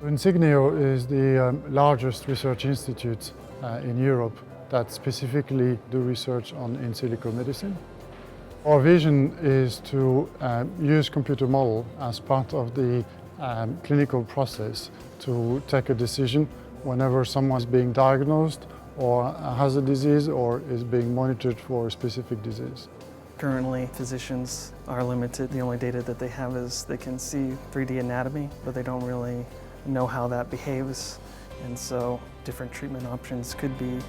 Insignio is the largest research institute in Europe that specifically do research on in silico medicine. Our vision is to use computer model as part of the clinical process to take a decision whenever someone's being diagnosed or has a disease or is being monitored for a specific disease. Currently, physicians are limited. The only data that they have is they can see 3D anatomy, but they don't really know how that behaves. And so different treatment options could be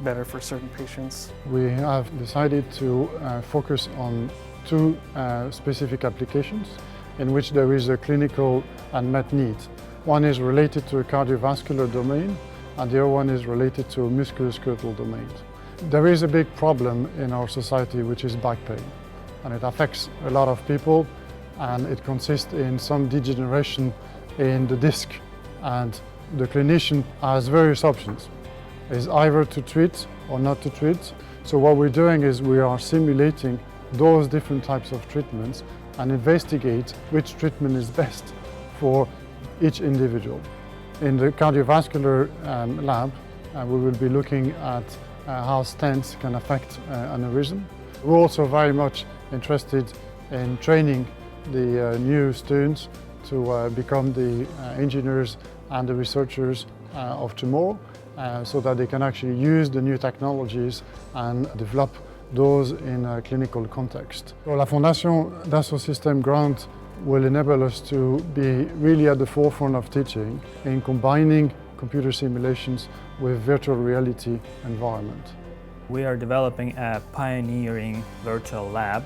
better for certain patients. We have decided to focus on two specific applications in which there is a clinical unmet need. One is related to a cardiovascular domain, and the other one is related to a musculoskeletal domain. There is a big problem in our society, which is back pain, and it affects a lot of people, and it consists in some degeneration in the disc, and the clinician has various options. It's either to treat or not to treat. So what we're doing is we are simulating those different types of treatments and investigate which treatment is best for each individual. In the cardiovascular lab, we will be looking at how stents can affect aneurysm. We're also very much interested in training the new students to become the engineers and the researchers of tomorrow, so that they can actually use the new technologies and develop those in a clinical context. So la Fondation Dassault Systèmes grant will enable us to be really at the forefront of teaching in combining computer simulations with virtual reality environment. We are developing a pioneering virtual lab,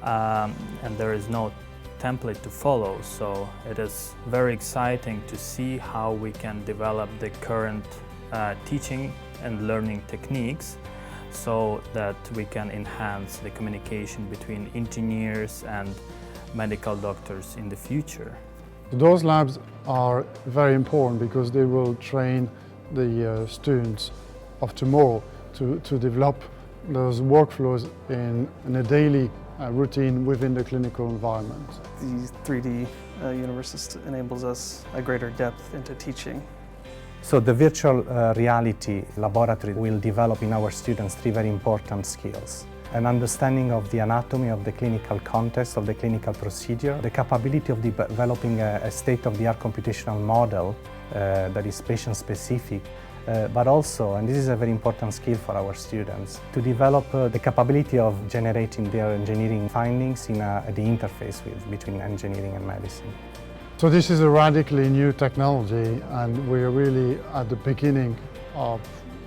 and there is no template to follow, so it is very exciting to see how we can develop the current teaching and learning techniques so that we can enhance the communication between engineers and medical doctors in the future. Those labs are very important because they will train the students of tomorrow to develop those workflows in a daily routine within the clinical environment. The 3D universe enables us a greater depth into teaching. So the virtual reality laboratory will develop in our students three very important skills. An understanding of the anatomy of the clinical context of the clinical procedure, the capability of developing a state-of-the-art computational model that is patient-specific, but also, and this is a very important skill for our students, to develop the capability of generating their engineering findings in the interface between engineering and medicine. So this is a radically new technology, and we're really at the beginning of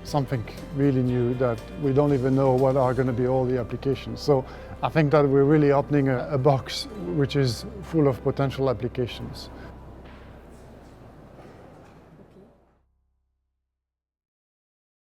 something really new that we don't even know what are going to be all the applications. So I think that we're really opening a box which is full of potential applications.